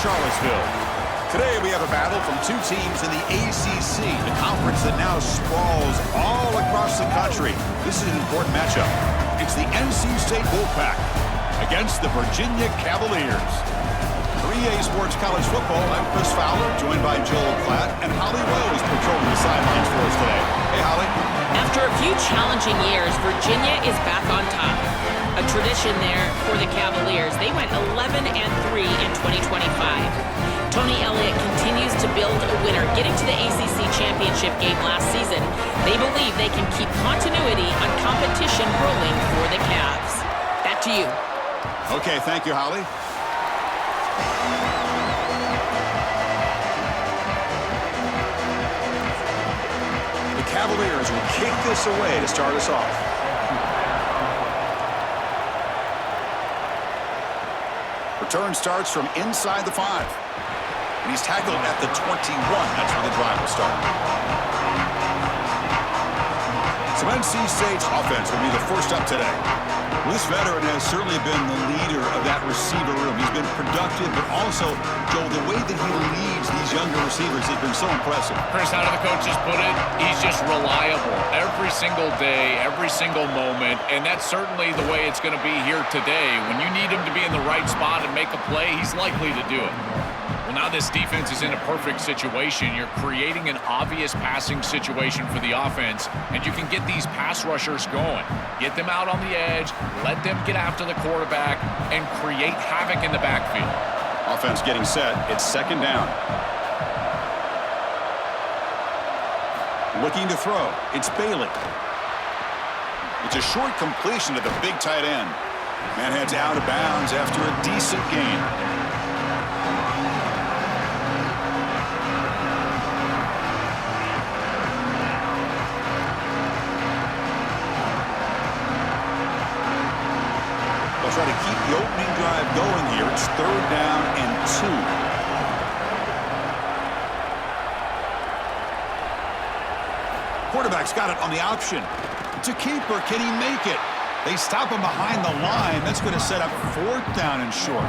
Charlottesville. Today we have a battle from two teams in the ACC, the conference that now sprawls all across the country. This is an important matchup. It's the NC State Wolfpack against the Virginia Cavaliers. 3A Sports College Football, I'm Chris Fowler, joined by Joel Klatt, and Holly Rose patrolling the sidelines for us today. Hey, Holly. After a few challenging years, Virginia is back on top. A tradition there for the Cavaliers. They went 11-3 in 2025. Tony Elliott continues to build a winner. Getting to the ACC championship game last season, they believe they can keep continuity on competition rolling for the Cavs. Back to you. Okay, thank you, Holly. The Cavaliers will kick this away to start us off. Return starts from inside the 5. And he's tackled at the 21. That's where the drive will start. So NC State's offense will be the first up today. Well, this veteran has certainly been the leader of that receiver room. He's been productive, but also, Joel, the way that he leads these younger receivers has been so impressive. Chris, how do the coaches put it? He's just reliable every single day, every single moment, and that's certainly the way it's going to be here today. When you need him to be in the right spot and make a play, he's likely to do it. Well, now this defense is in a perfect situation. You're creating an obvious passing situation for the offense, and you can get these pass rushers going. Get them out on the edge, let them get after the quarterback, and create havoc in the backfield. Offense getting set. It's second down. Looking to throw. It's Bailey. It's a short completion to the big tight end. Man heads out of bounds after a decent gain. Try to keep the opening drive going here. It's third down and 2. Quarterback's got it on the option. It's a keeper. Can he make it? They stop him behind the line. That's going to set up fourth down and short.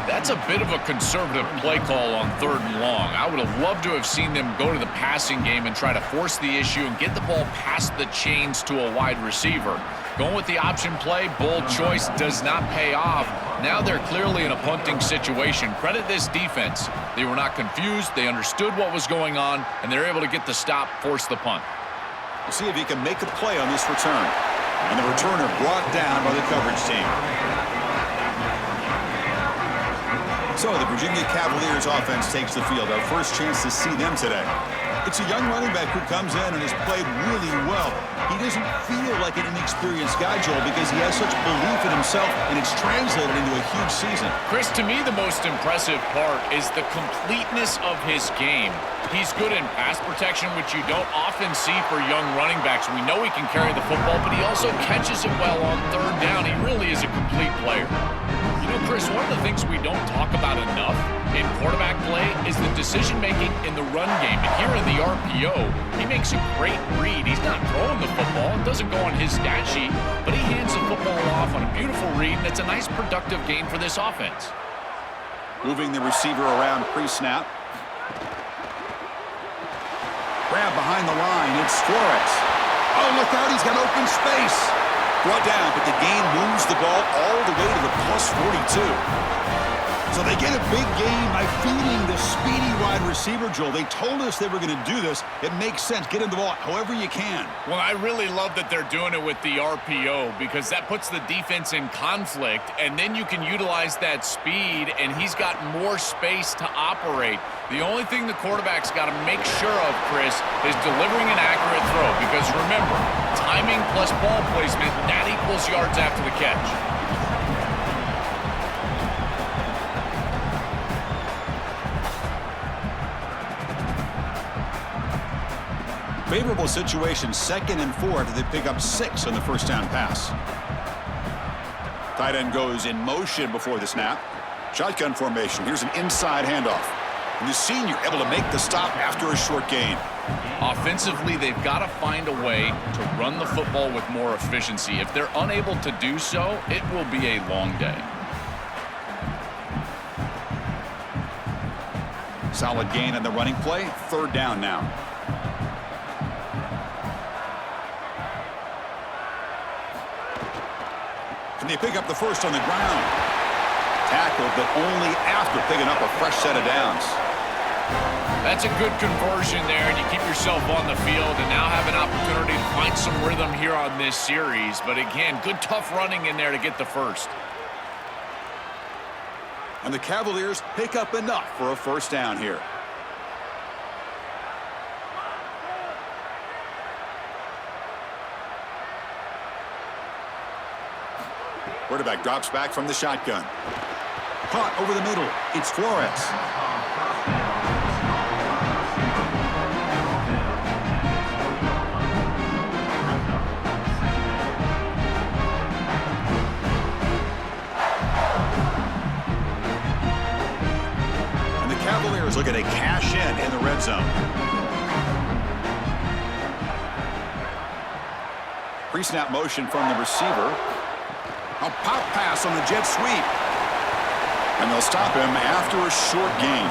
That's a bit of a conservative play call on third and long. I would have loved to have seen them go to the passing game and try to force the issue and get the ball past the chains to a wide receiver. Going with the option play, bold choice, does not pay off. Now they're clearly in a punting situation. Credit this defense. They were not confused. They understood what was going on, and they're able to get the stop, force the punt. We'll see if he can make a play on this return. And the returner brought down by the coverage team. So the Virginia Cavaliers offense takes the field. Our first chance to see them today. It's a young running back who comes in and has played really well. He doesn't feel like an inexperienced guy, Joel, because he has such belief in himself, and it's translated into a huge season. Chris, to me, the most impressive part is the completeness of his game. He's good in pass protection, which you don't often see for young running backs. We know he can carry the football, but he also catches it well on third down. He really is a complete player. You know, Chris, one of the things we don't talk about enough in quarterback play is the decision-making in the run game. And here in the RPO, he makes a great read. He's not throwing the football. It doesn't go on his stat sheet, but he hands the football off on a beautiful read, and it's a nice productive gain for this offense. Moving the receiver around pre-snap. Grab behind the line. It's Flores. Oh, look out. He's got open space. Brought down, but the gain moves the ball all the way to the plus 42. So they get a big gain by feeding the speedy wide receiver, Joel. They told us they were going to do this. It makes sense. Get him the ball however you can. Well, I really love that they're doing it with the RPO because that puts the defense in conflict, and then you can utilize that speed, and he's got more space to operate. The only thing the quarterback's got to make sure of, Chris, is delivering an accurate throw because remember, timing plus ball placement, that equals yards after the catch. Favorable situation, 2nd and 4 after they pick up 6 on the first down pass. Tight end goes in motion before the snap. Shotgun formation. Here's an inside handoff. And the senior able to make the stop after a short gain. Offensively, they've got to find a way to run the football with more efficiency. If they're unable to do so, it will be a long day. Solid gain on the running play. Third down now. Can they pick up the first on the ground? Tackled, but only after picking up a fresh set of downs. That's a good conversion there, and you keep yourself on the field and now have an opportunity to find some rhythm here on this series. But again, good tough running in there to get the first. And the Cavaliers pick up enough for a first down here. Quarterback drops back from the shotgun. Caught over the middle. It's Flores. And the Cavaliers looking to cash in the red zone. Pre-snap motion from the receiver. A pop pass on the jet sweep. And they'll stop him after a short gain.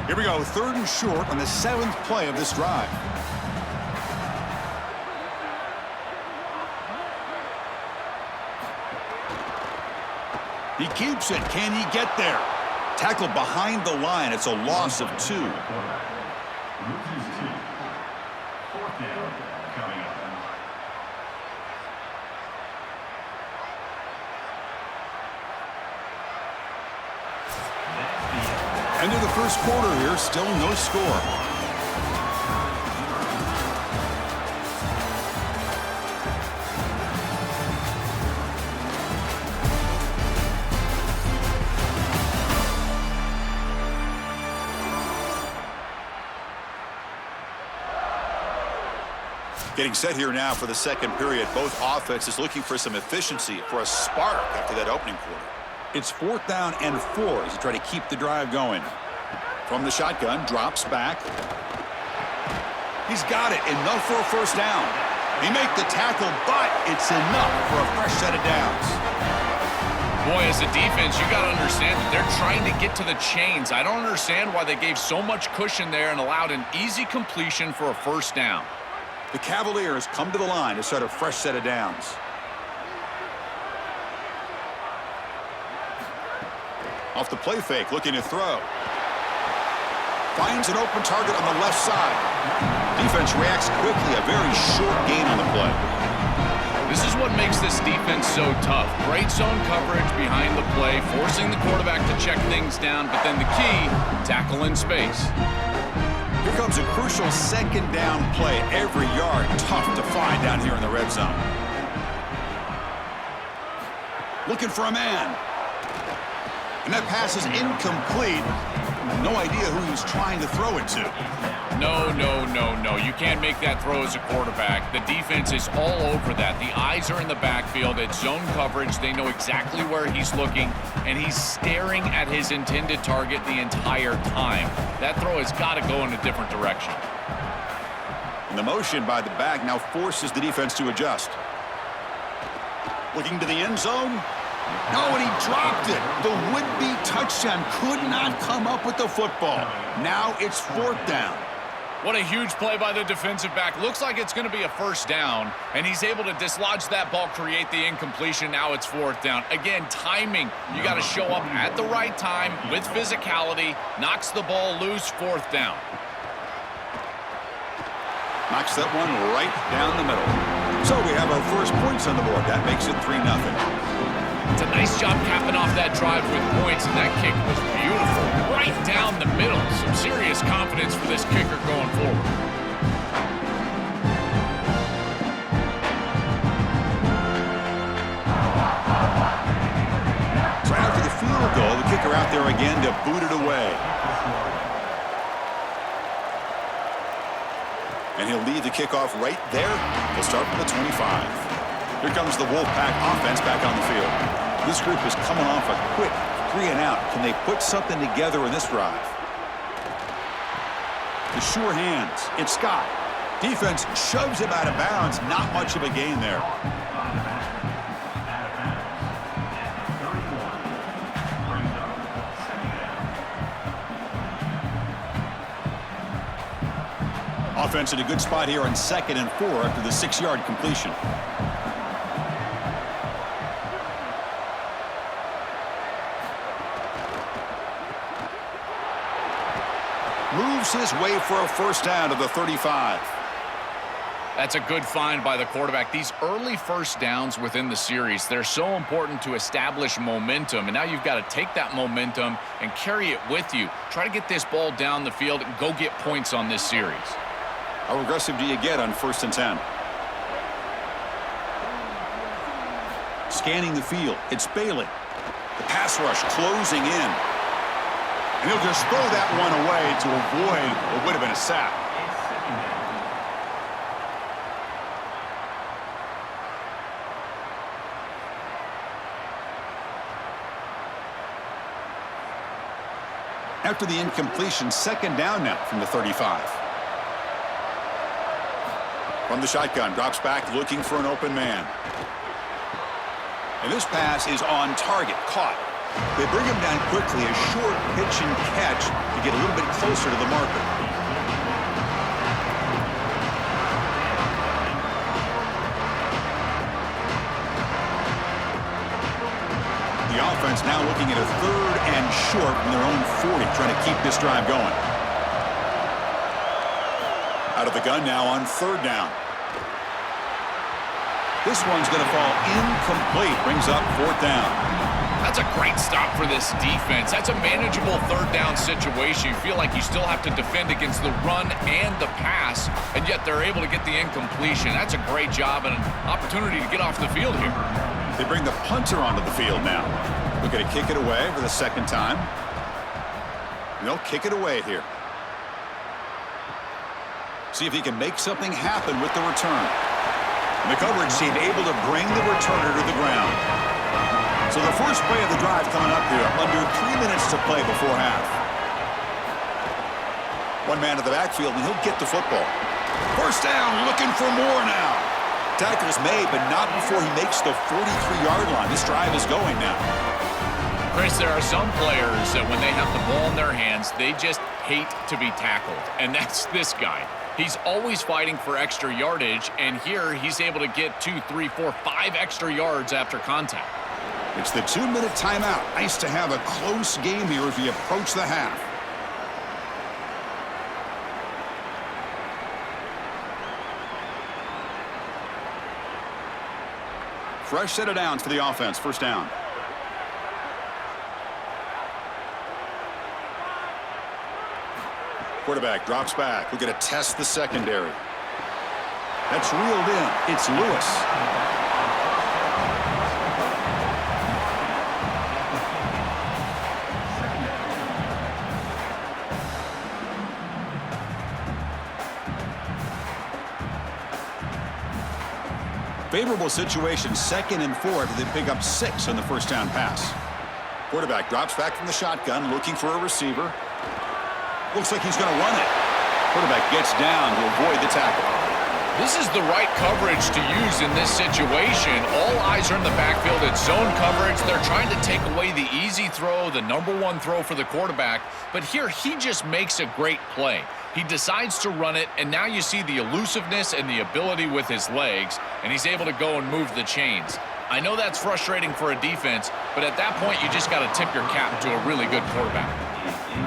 Here we go, third and short on the 7th play of this drive. He keeps it. Can he get there? Tackled behind the line. It's a loss of 2. End of the first quarter here. Still no score. Getting set here now for the second period. Both offenses looking for some efficiency, for a spark after that opening quarter. It's 4th down and 4 as they try to keep the drive going. From the shotgun, drops back. He's got it. Enough for a first down. He make the tackle, but it's enough for a fresh set of downs. Boy, as a defense, you got to understand that they're trying to get to the chains. I don't understand why they gave so much cushion there and allowed an easy completion for a first down. The Cavaliers come to the line to start a fresh set of downs. Off the play fake, looking to throw. Finds an open target on the left side. Defense reacts quickly, a very short gain on the play. This is what makes this defense so tough. Great zone coverage behind the play, forcing the quarterback to check things down, but then the key, tackle in space. Here comes a crucial second down play. Every yard tough to find down here in the red zone. Looking for a man. And that pass is incomplete. No idea who he was trying to throw it to. No. You can't make that throw as a quarterback. The defense is all over that. The eyes are in the backfield. It's zone coverage. They know exactly where he's looking, and he's staring at his intended target the entire time. That throw has got to go in a different direction. And the motion by the back now forces the defense to adjust. Looking to the end zone. No, and he dropped it. The would-be touchdown could not come up with the football. Now it's 4th down. What a huge play by the defensive back. Looks like it's going to be a first down, and he's able to dislodge that ball, create the incompletion. Now it's 4th down. Again, timing. You got to show up at the right time with physicality. Knocks the ball loose, 4th down. Knocks that one right down the middle. So we have our first points on the board. That makes it 3-0. It's a nice job capping off that drive with points, and that kick was beautiful. Right down the middle. Some serious confidence for this kicker going forward. So after the field goal, the kicker out there again to boot it away. And he'll lead the kickoff right there. He'll start from the 25. Here comes the Wolfpack offense back on the field. This group is coming off a quick 3-and-out. Can they put something together in this drive? The sure hands. It's Scott. Defense shoves him out of bounds. Not much of a gain there. Offense in a good spot here on 2nd and 4 after the 6-yard completion. Moves his way for a first down to the 35. That's a good find by the quarterback. These early first downs within the series, they're so important to establish momentum. And now you've got to take that momentum and carry it with you. Try to get this ball down the field and go get points on this series. How aggressive do you get on 1st and 10? Scanning the field. It's Bailey. The pass rush closing in. And he'll just throw that one away to avoid what would have been a sack. After the incompletion, 2nd down now from the 35. From the shotgun, drops back looking for an open man. And this pass is on target, caught. They bring him down quickly, a short pitch and catch to get a little bit closer to the marker. The offense now looking at a 3rd and short from their own 40, trying to keep this drive going. Out of the gun now on 3rd down. This one's going to fall incomplete. Brings up 4th down. That's a great stop for this defense. That's a manageable 3rd down situation. You feel like you still have to defend against the run and the pass, and yet they're able to get the incompletion. That's a great job and an opportunity to get off the field here. They bring the punter onto the field now. Looking to kick it away for the 2nd time. And they'll kick it away here. See if he can make something happen with the return. And the coverage team able to bring the returner to the ground. So the first play of the drive coming up here, under 3 minutes to play before half. One man to the backfield, and he'll get the football. First down, looking for more now. Tackle's made, but not before he makes the 43-yard line. This drive is going now. Chris, there are some players that when they have the ball in their hands, they just hate to be tackled. And that's this guy. He's always fighting for extra yardage, and here he's able to get 2, 3, 4, 5 extra yards after contact. It's the 2-minute timeout. Nice to have a close game here as we approach the half. Fresh set of downs for the offense. First down. Quarterback drops back. We're going to test the secondary. That's reeled in. It's Lewis. Favorable situation, 2nd and 4 after they pick up 6 on the first down pass. Quarterback drops back from the shotgun, looking for a receiver. Looks like he's going to run it. Quarterback gets down to avoid the tackle. This is the right coverage to use in this situation. All eyes are in the backfield. It's zone coverage. They're trying to take away the easy throw, the #1 throw for the quarterback. But here, he just makes a great play. He decides to run it, and now you see the elusiveness and the ability with his legs, and he's able to go and move the chains. I know that's frustrating for a defense, but at that point, you just got to tip your cap to a really good quarterback.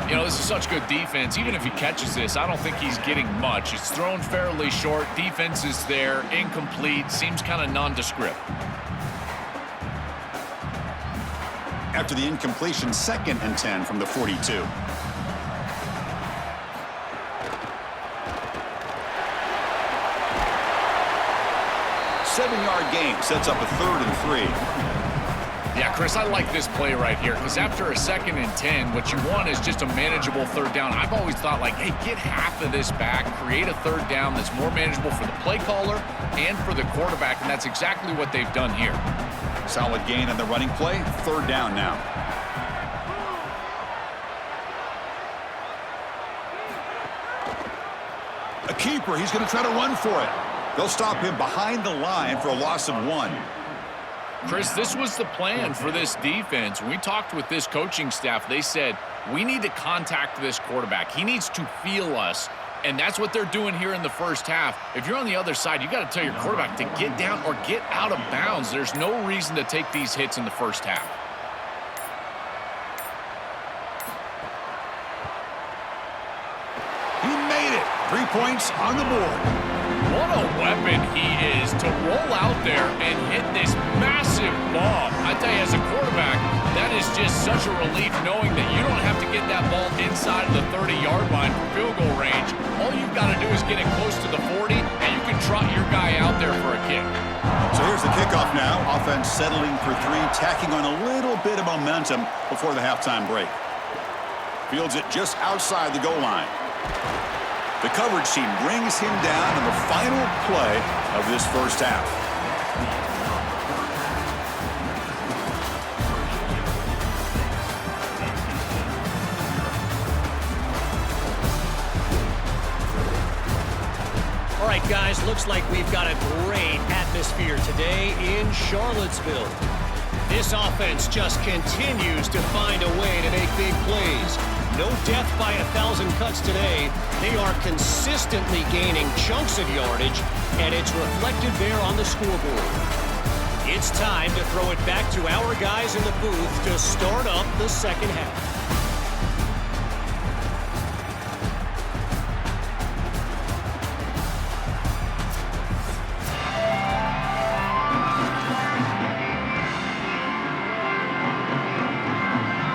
You know, this is such good defense. Even if he catches this, I don't think he's getting much. It's thrown fairly short. Defense is there. Incomplete. Seems kind of nondescript. After the incompletion, 2nd and 10 from the 42. Seven-yard gain sets up a 3rd and 3. Yeah, Chris, I like this play right here because after a 2nd and 10, what you want is just a manageable 3rd down. I've always thought, like, hey, get half of this back, create a 3rd down that's more manageable for the play caller and for the quarterback, and that's exactly what they've done here. Solid gain on the running play. 3rd down now. A keeper. He's going to try to run for it. They'll stop him behind the line for a loss of 1. Chris, this was the plan for this defense. When we talked with this coaching staff, they said, we need to contact this quarterback. He needs to feel us, and that's what they're doing here in the first half. If you're on the other side, you got to tell your quarterback to get down or get out of bounds. There's no reason to take these hits in the first half. He made it. 3 points on the board. What a weapon he is to roll out there and hit this massive bomb. I tell you, as a quarterback, that is just such a relief knowing that you don't have to get that ball inside of the 30-yard line for field goal range. All you've got to do is get it close to the 40, and you can trot your guy out there for a kick. So here's the kickoff now. Offense settling for 3, tacking on a little bit of momentum before the halftime break. Fields it just outside the goal line. The coverage team brings him down in the final play of this first half. All right, guys, looks like we've got a great atmosphere today in Charlottesville. This offense just continues to find a way to make big plays. No death by 1,000 cuts today. They are consistently gaining chunks of yardage, and it's reflected there on the scoreboard. It's time to throw it back to our guys in the booth to start up the second half.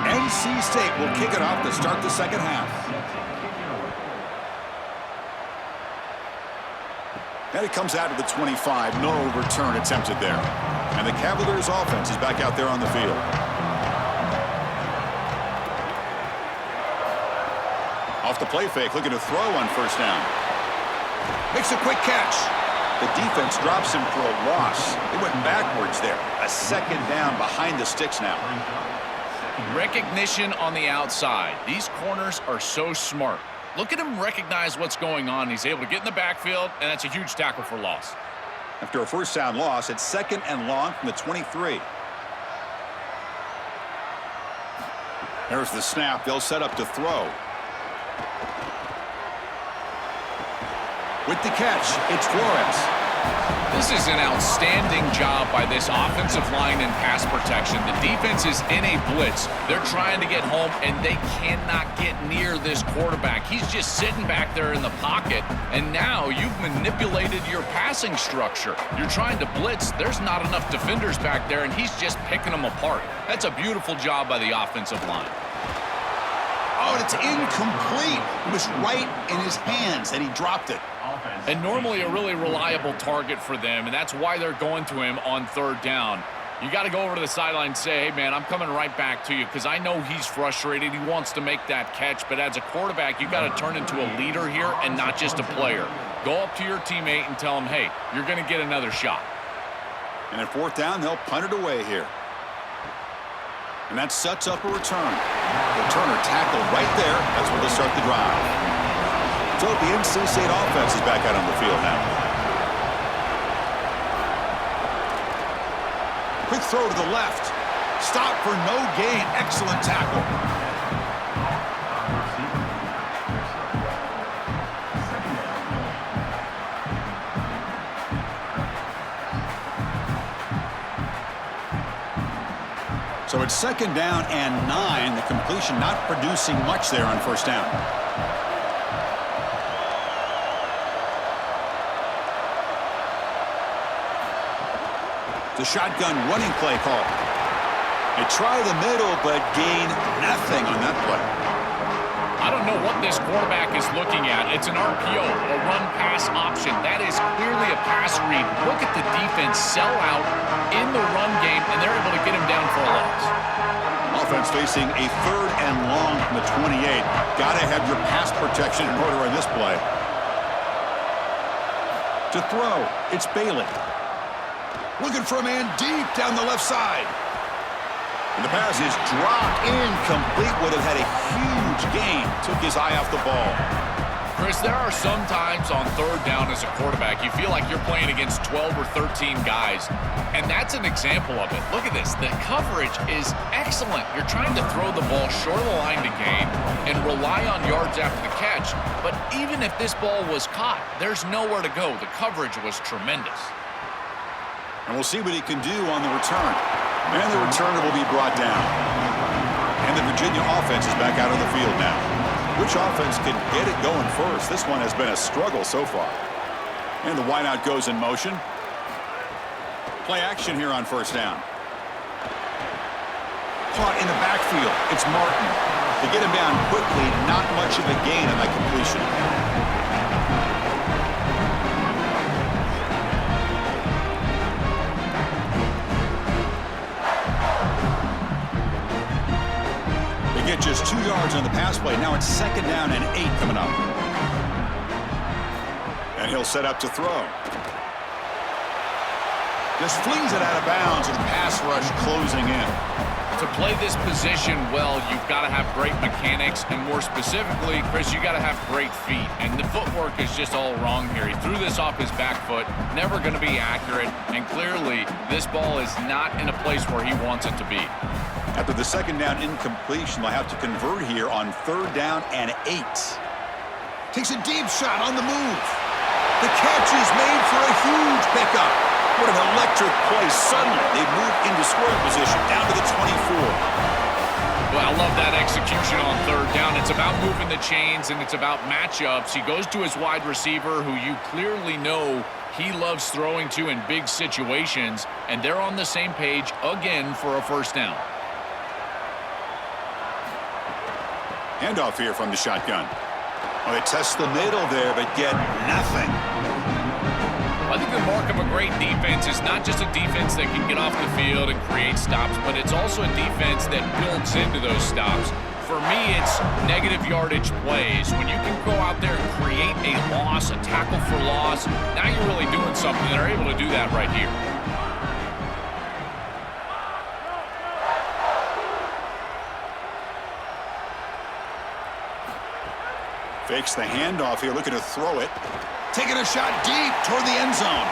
NC State will kick it off to start the second half. And it comes out to the 25. No return attempted there. And the Cavaliers offense is back out there on the field. Off the play fake, looking to throw on first down. Makes a quick catch. The defense drops him for a loss. They went backwards there. A second down behind the sticks now. Recognition on the outside. These corners are so smart. Look at him recognize what's going on. He's able to get in the backfield, and that's a huge tackle for loss. After a first down loss, it's second and long from the 23. There's the snap. They'll set up to throw. With the catch, it's Flores. This is an outstanding job by this offensive line in pass protection. The defense is in a blitz. They're trying to get home, and they cannot get near this quarterback. He's just sitting back there in the pocket, and now you've manipulated your passing structure. You're trying to blitz. There's not enough defenders back there, and he's just picking them apart. That's a beautiful job by the offensive line. Oh, and it's incomplete. It was right in his hands, and he dropped it. And normally a really reliable target for them, and that's why they're going to him on third down. You got to go over to the sideline and say, hey, man, I'm coming right back to you because I know he's frustrated. He wants to make that catch, but as a quarterback, you got to turn into a leader here and not just a player. Go up to your teammate and tell him, hey, you're going to get another shot. And at fourth down, they'll punt it away here. And that sets up a return. Returner tackled right there. That's where they'll start the drive. So the NC State offense is back out on the field now. Quick throw to the left. Stop for no gain. Excellent tackle. So it's second down and 9. The completion not producing much there on first down. The shotgun running play call. They try the middle, but gain nothing on that play. I don't know what this quarterback is looking at. It's an RPO, a run-pass option. That is clearly a pass read. Look at the defense sell out in the run game, and they're able to get him down for a loss. Offense facing a third and long from the 28. Got to have your pass protection in order on this play. To throw, it's Bailey. Looking for a man deep down the left side. And the pass is dropped incomplete. Would have had a huge gain. Took his eye off the ball. Chris, there are some times on third down as a quarterback, you feel like you're playing against 12 or 13 guys, and that's an example of it. Look at this. The coverage is excellent. You're trying to throw the ball short of the line to gain and rely on yards after the catch, but even if this ball was caught, there's nowhere to go. The coverage was tremendous. And we'll see what he can do on the return. And the returner will be brought down. And the Virginia offense is back out on the field now. Which offense can get it going first? This one has been a struggle so far. And the wideout goes in motion. Play action here on first down. Caught in the backfield. It's Martin. To get him down quickly, not much of a gain on that completion. They get just 2 yards on the pass play. Now it's second down and 8 coming up. And he'll set up to throw. Just flings it out of bounds and pass rush closing in. To play this position well, you've got to have great mechanics, and more specifically, Chris, you got to have great feet. And the footwork is just all wrong here. He threw this off his back foot, never going to be accurate, and clearly this ball is not in a place where he wants it to be. After the second down incompletion, they'll have to convert here on third down and 8. Takes a deep shot on the move. The catch is made for a huge pickup. What an electric play. Suddenly, they move into scoring position down to the 24. Well, I love that execution on third down. It's about moving the chains, and it's about matchups. He goes to his wide receiver, who you clearly know he loves throwing to in big situations, and they're on the same page again for a first down. Handoff here from the shotgun. Well, they test the middle there, but get nothing. I think the mark of a great defense is not just a defense that can get off the field and create stops, but it's also a defense that builds into those stops. For me, it's negative yardage plays. When you can go out there and create a loss, a tackle for loss, now you're really doing something. They're able to do that right here. Fakes the handoff here, looking to throw it. Taking a shot deep toward the end zone.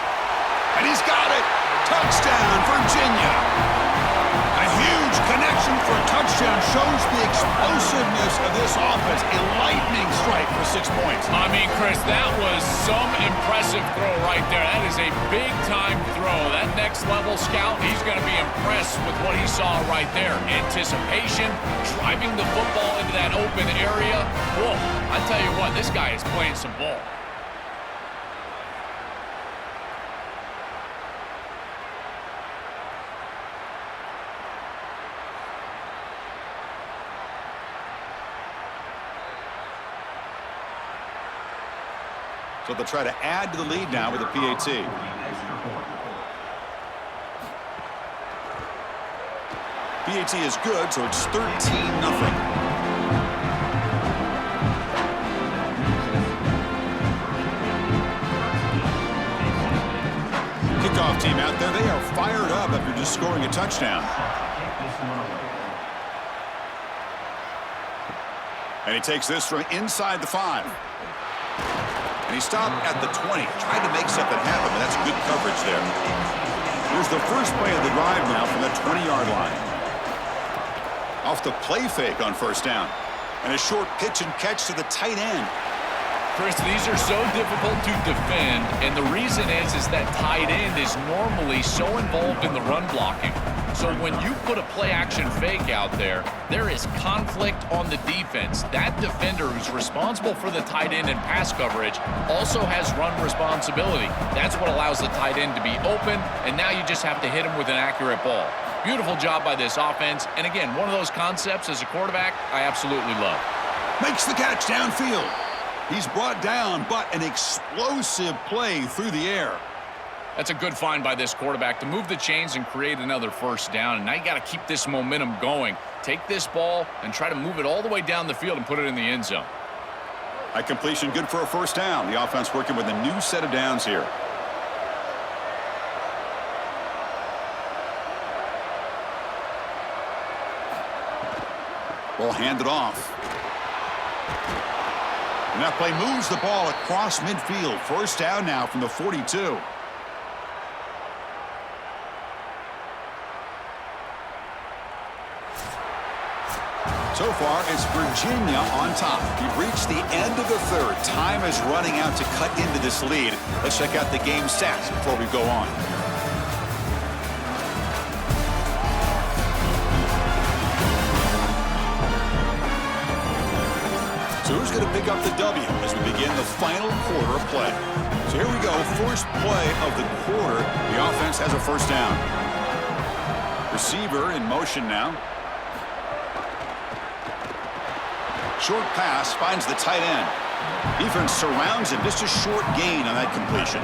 And he's got it. Touchdown, Virginia. A huge connection for a touchdown shows the explosiveness of this offense. A lightning strike for 6 points. I mean, Chris, that was some impressive throw right there. That is a big-time throw. That next-level scout, he's going to be impressed with what he saw right there. Anticipation, driving the football into that open area. Whoa, I tell you what, this guy is playing some ball. So they'll try to add to the lead now with a PAT. PAT is good, so it's 13-0. Kickoff team out there, they are fired up after just scoring a touchdown. And he takes this from inside the 5. And he stopped at the 20, tried to make something happen, but that's good coverage there. Here's the first play of the drive now from the 20-yard line. Off the play fake on first down. And a short pitch and catch to the tight end. Chris, these are so difficult to defend, and the reason is that tight end is normally so involved in the run blocking. So when you put a play-action fake out there, there is conflict on the defense. That defender who's responsible for the tight end and pass coverage also has run responsibility. That's what allows the tight end to be open, and now you just have to hit him with an accurate ball. Beautiful job by this offense, and again, one of those concepts as a quarterback I absolutely love. Makes the catch downfield. He's brought down, but an explosive play through the air. That's a good find by this quarterback to move the chains and create another first down. And now you got to keep this momentum going. Take this ball and try to move it all the way down the field and put it in the end zone. A completion good for a first down. The offense working with a new set of downs here. Ball handed off. And that play moves the ball across midfield. First down now from the 42. So far, it's Virginia on top. We've reached the end of the third. Time is running out to cut into this lead. Let's check out the game stats before we go on. So who's going to pick up the W as we begin the final quarter of play? So here we go. First play of the quarter. The offense has a first down. Receiver in motion now. Short pass finds the tight end. Defense surrounds him. Just a short gain on that completion.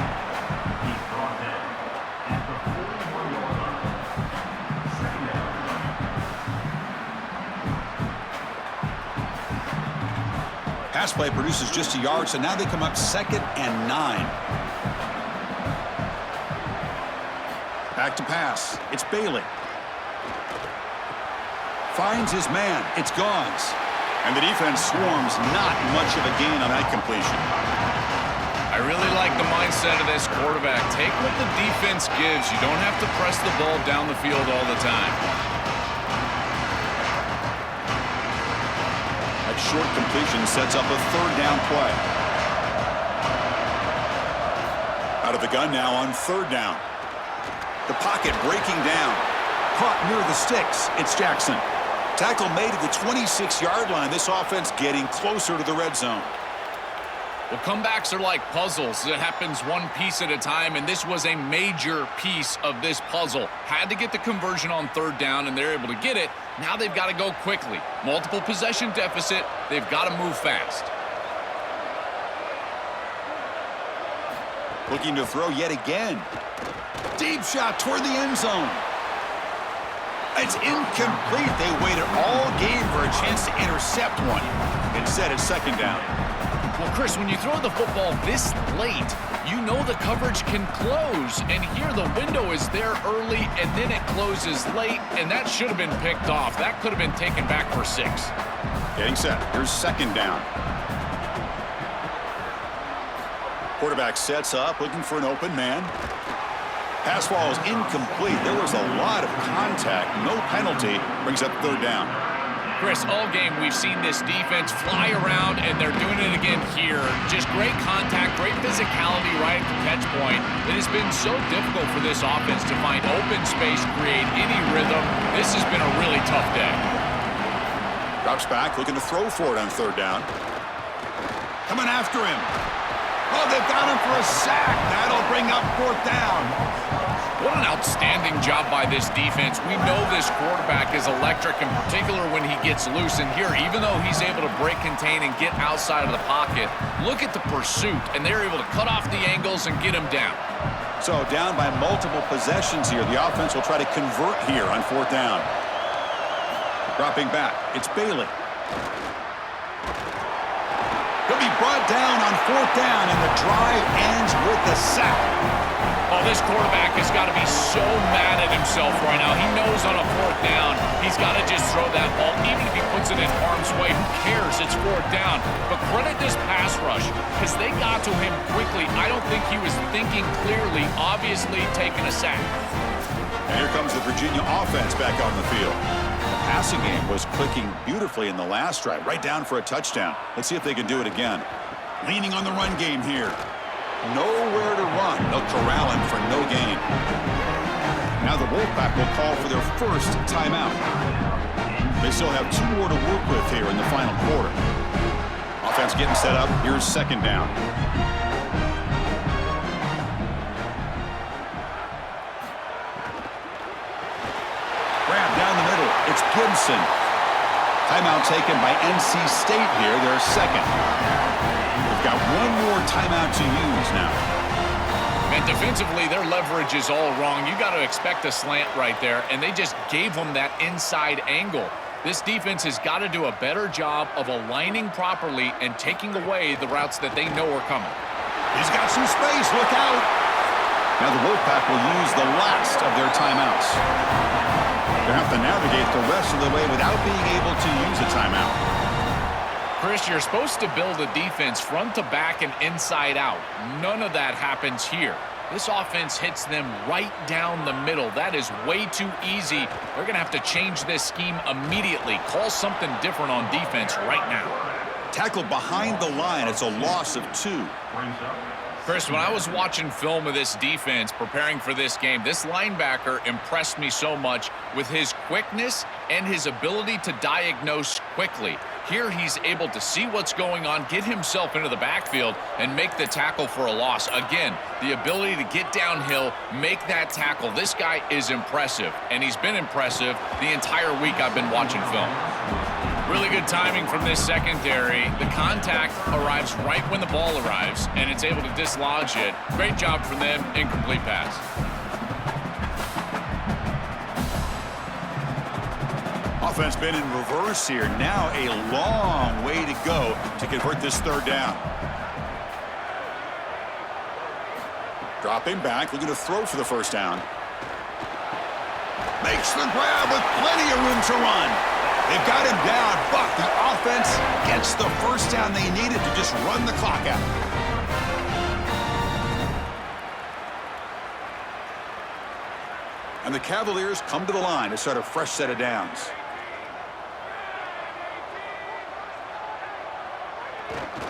Pass play produces just a yard, so now they come up 2nd and 9. Back to pass. It's Bailey. Finds his man. It's Gauns. And the defense swarms. Not much of a gain on that completion. I really like the mindset of this quarterback. Take what the defense gives. You don't have to press the ball down the field all the time. That short completion sets up a third down play. Out of the gun now on third down. The pocket breaking down. Caught near the sticks. It's Jackson. Tackle made at the 26-yard line. This offense getting closer to the red zone. Well, comebacks are like puzzles. It happens one piece at a time, and this was a major piece of this puzzle. Had to get the conversion on third down, and they're able to get it. Now they've got to go quickly. Multiple possession deficit. They've got to move fast. Looking to throw yet again. Deep shot toward the end zone. It's incomplete. They waited all game for a chance to intercept one. Instead, it's second down. Well, Chris, when you throw the football this late, you know the coverage can close. And here the window is there early, and then it closes late, and that should have been picked off. That could have been taken back for 6. Getting set. Here's second down. Quarterback sets up, looking for an open man. Pass ball is incomplete. There was a lot of contact. No penalty. Brings up third down. Chris, all game we've seen this defense fly around, and they're doing it again here. Just great contact, great physicality right at the catch point. It has been so difficult for this offense to find open space, create any rhythm. This has been a really tough day. Drops back, looking to throw for it on third down. Coming after him. Oh, they've got him for a sack. That'll bring up fourth down. What an outstanding job by this defense. We know this quarterback is electric, in particular when he gets loose. And here, even though he's able to break, contain, and get outside of the pocket, look at the pursuit, and they're able to cut off the angles and get him down. So down by multiple possessions here. The offense will try to convert here on fourth down. Dropping back. It's Bailey. He'll be brought down on fourth down, and the drive ends with the sack. Oh, this quarterback has got to be so mad at himself right now. He knows on a fourth down, he's got to just throw that ball. Even if he puts it in harm's way, who cares? It's fourth down. But credit this pass rush, because they got to him quickly. I don't think he was thinking clearly, obviously taking a sack. And here comes the Virginia offense back on the field. The passing game was clicking beautifully in the last drive, right down for a touchdown. Let's see if they can do it again. Leaning on the run game here. Nowhere to run. They'll corral him for no gain. Now the Wolfpack will call for their first timeout. They still have 2 more to work with here in the final quarter. Offense getting set up. Here's second down. Grab down the middle. It's Gibson. Timeout taken by NC State here. They're second. They've got one more timeout to use now. And defensively, their leverage is all wrong. You got to expect a slant right there, and they just gave them that inside angle. This defense has got to do a better job of aligning properly and taking away the routes that they know are coming. He's got some space. Look out. Now the Wolfpack will use the last of their timeouts. They'll have to navigate the rest of the way without being able to use a timeout. Chris, you're supposed to build a defense front to back and inside out. None of that happens here. This offense hits them right down the middle. That is way too easy. They're going to have to change this scheme immediately. Call something different on defense right now. Tackled behind the line. It's a loss of 2. Chris, when I was watching film of this defense preparing for this game, this linebacker impressed me so much with his quickness and his ability to diagnose quickly. Here he's able to see what's going on, get himself into the backfield, and make the tackle for a loss. Again, the ability to get downhill, make that tackle. This guy is impressive, and he's been impressive the entire week I've been watching film. Really good timing from this secondary. The contact arrives right when the ball arrives, and it's able to dislodge it. Great job from them. Incomplete pass. Offense been in reverse here. Now a long way to go to convert this third down. Dropping back, looking to throw for the first down. Makes the grab with plenty of room to run. They've got him down, but the offense gets the first down they needed to just run the clock out. And the Cavaliers come to the line to start a fresh set of downs.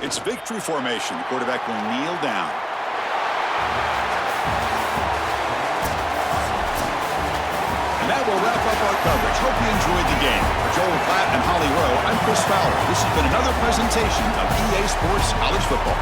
It's victory formation. The quarterback will kneel down. And that will wrap up our coverage. Hope you enjoyed the game. For Joel Klatt and Holly Rowe, I'm Chris Fowler. This has been another presentation of EA Sports College Football.